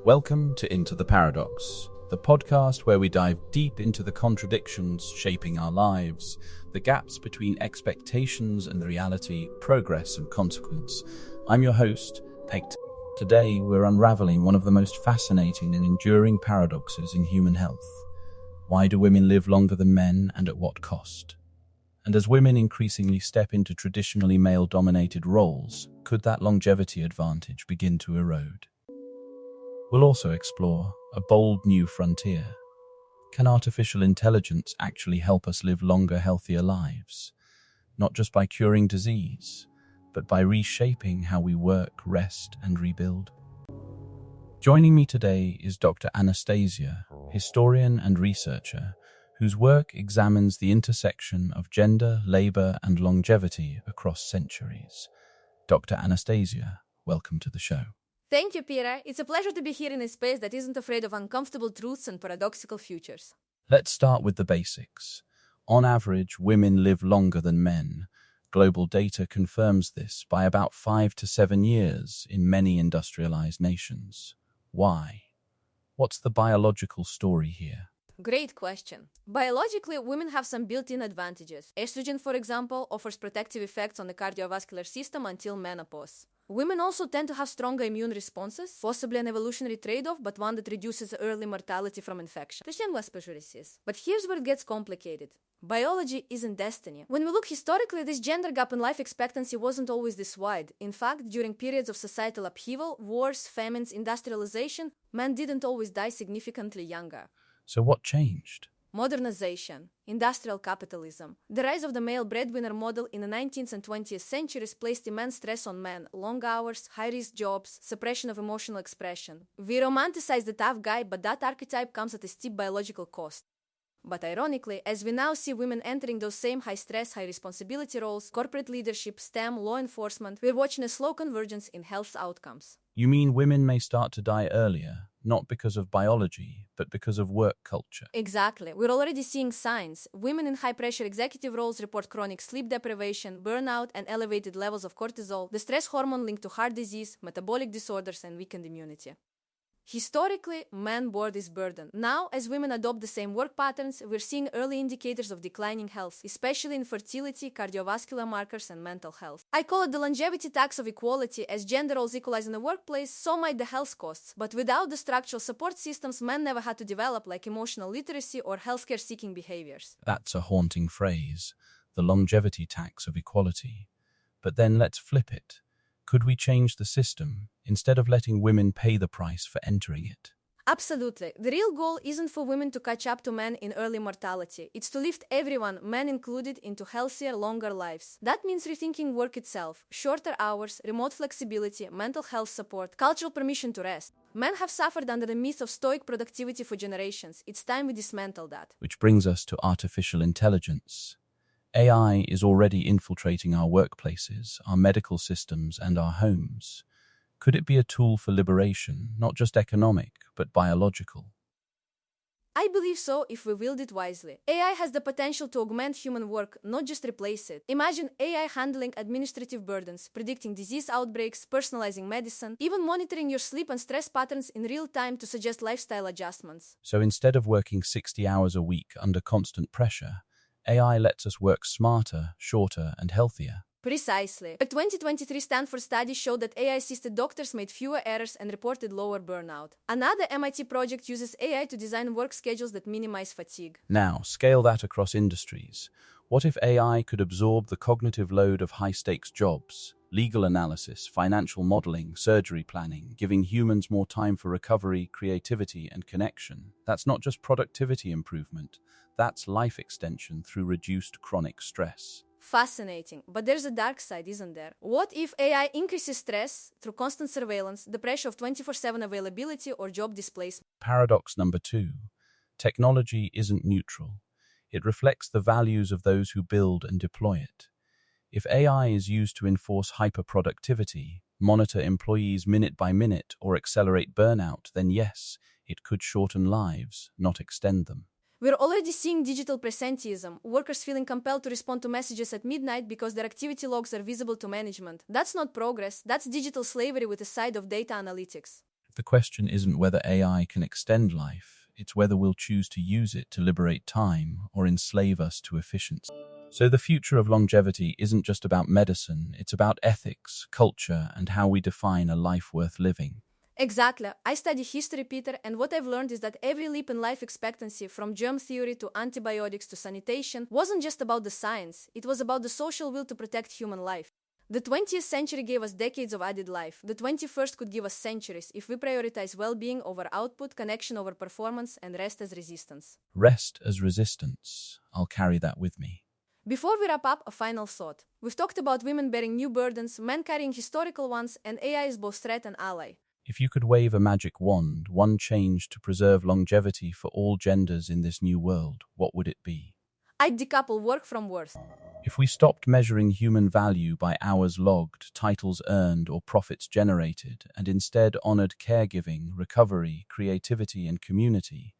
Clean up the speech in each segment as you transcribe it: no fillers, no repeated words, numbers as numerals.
Welcome to Into the Paradox, the podcast where we dive deep into the contradictions shaping our lives, the gaps between expectations and reality, progress and consequence. I'm your host, Pegt. Today, we're unraveling one of the most fascinating and enduring paradoxes in human health. Why do women live longer than men, and at what cost? And as women increasingly step into traditionally male-dominated roles, could that longevity advantage begin to erode? We'll also explore a bold new frontier. Can artificial intelligence actually help us live longer, healthier lives? Not just by curing disease, but by reshaping how we work, rest, and rebuild. Joining me today is Dr. Anastasia, historian and researcher, whose work examines the intersection of gender, labor, and longevity across centuries. Dr. Anastasia, welcome to the show. Thank you, Pira. It's a pleasure to be here in a space that isn't afraid of uncomfortable truths and paradoxical futures. Let's start with the basics. On average, women live longer than men. Global data confirms this by about 5 to 7 years in many industrialized nations. Why? What's the biological story here? Great question. Biologically, women have some built-in advantages. Estrogen, for example, offers protective effects on the cardiovascular system until menopause. Women also tend to have stronger immune responses, possibly an evolutionary trade-off, but one that reduces early mortality from infection. But here's where it gets complicated. Biology isn't destiny. When we look historically, this gender gap in life expectancy wasn't always this wide. In fact, during periods of societal upheaval, wars, famines, industrialization, men didn't always die significantly younger. So what changed? Modernization, industrial capitalism. The rise of the male breadwinner model in the 19th and 20th centuries placed immense stress on men, long hours, high-risk jobs, suppression of emotional expression. We romanticize the tough guy, but that archetype comes at a steep biological cost. But ironically, as we now see women entering those same high-stress, high-responsibility roles, corporate leadership, STEM, law enforcement, we're watching a slow convergence in health outcomes. You mean women may start to die earlier, not because of biology, but because of work culture? Exactly. We're already seeing signs. Women in high-pressure executive roles report chronic sleep deprivation, burnout, and elevated levels of cortisol, the stress hormone linked to heart disease, metabolic disorders, and weakened immunity. Historically, men bore this burden. Now, as women adopt the same work patterns, we're seeing early indicators of declining health, especially in fertility, cardiovascular markers, and mental health. I call it the longevity tax of equality. As gender roles equalize in the workplace, so might the health costs. But without the structural support systems men never had to develop, like emotional literacy or healthcare-seeking behaviors. That's a haunting phrase, the longevity tax of equality. But then let's flip it. Could we change the system, instead of letting women pay the price for entering it? Absolutely. The real goal isn't for women to catch up to men in early mortality. It's to lift everyone, men included, into healthier, longer lives. That means rethinking work itself, shorter hours, remote flexibility, mental health support, cultural permission to rest. Men have suffered under the myth of stoic productivity for generations. It's time we dismantle that. Which brings us to artificial intelligence. AI is already infiltrating our workplaces, our medical systems, and our homes. Could it be a tool for liberation, not just economic, but biological? I believe so if we wield it wisely. AI has the potential to augment human work, not just replace it. Imagine AI handling administrative burdens, predicting disease outbreaks, personalizing medicine, even monitoring your sleep and stress patterns in real time to suggest lifestyle adjustments. So instead of working 60 hours a week under constant pressure, AI lets us work smarter, shorter, and healthier. Precisely. A 2023 Stanford study showed that AI-assisted doctors made fewer errors and reported lower burnout. Another MIT project uses AI to design work schedules that minimize fatigue. Now, scale that across industries. What if AI could absorb the cognitive load of high-stakes jobs, legal analysis, financial modeling, surgery planning, giving humans more time for recovery, creativity, and connection? That's not just productivity improvement. That's life extension through reduced chronic stress. Fascinating. But there's a dark side, isn't there? What if AI increases stress through constant surveillance, the pressure of 24/7 availability, or job displacement? Paradox number 2. Technology isn't neutral. It reflects the values of those who build and deploy it. If AI is used to enforce hyperproductivity, monitor employees minute by minute, or accelerate burnout, then yes, it could shorten lives, not extend them. We're already seeing digital presenteeism, workers feeling compelled to respond to messages at midnight because their activity logs are visible to management. That's not progress, that's digital slavery with a side of data analytics. The question isn't whether AI can extend life, it's whether we'll choose to use it to liberate time or enslave us to efficiency. So the future of longevity isn't just about medicine, it's about ethics, culture, and how we define a life worth living. Exactly. I study history, Peter, and what I've learned is that every leap in life expectancy, from germ theory to antibiotics to sanitation, wasn't just about the science, it was about the social will to protect human life. The 20th century gave us decades of added life. The 21st could give us centuries if we prioritize well-being over output, connection over performance, and rest as resistance. Rest as resistance. I'll carry that with me. Before we wrap up, a final thought. We've talked about women bearing new burdens, men carrying historical ones, and AI is both threat and ally. If you could wave a magic wand, one change to preserve longevity for all genders in this new world, what would it be? I'd decouple work from worth. If we stopped measuring human value by hours logged, titles earned, or profits generated, and instead honored caregiving, recovery, creativity, and community,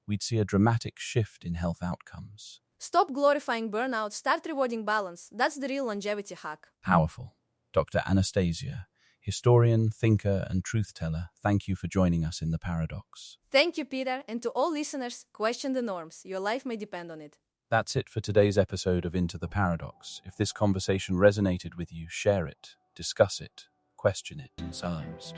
we'd see a dramatic shift in health outcomes. Stop glorifying burnout, start rewarding balance. That's the real longevity hack. Powerful. Dr. Anastasia, historian, thinker, and truth teller, thank you for joining us in The Paradox. Thank you, Peter, and to all listeners, question the norms. Your life may depend on it. That's it for today's episode of Into the Paradox. If this conversation resonated with you, share it, discuss it, question it. Sometimes,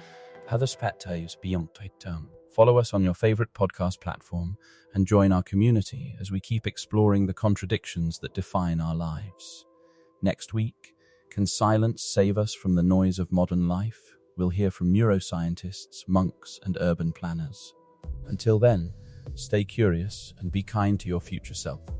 follow us on your favorite podcast platform and join our community as we keep exploring the contradictions that define our lives. Next week, can silence save us from the noise of modern life? We'll hear from neuroscientists, monks, and urban planners. Until then, stay curious and be kind to your future self.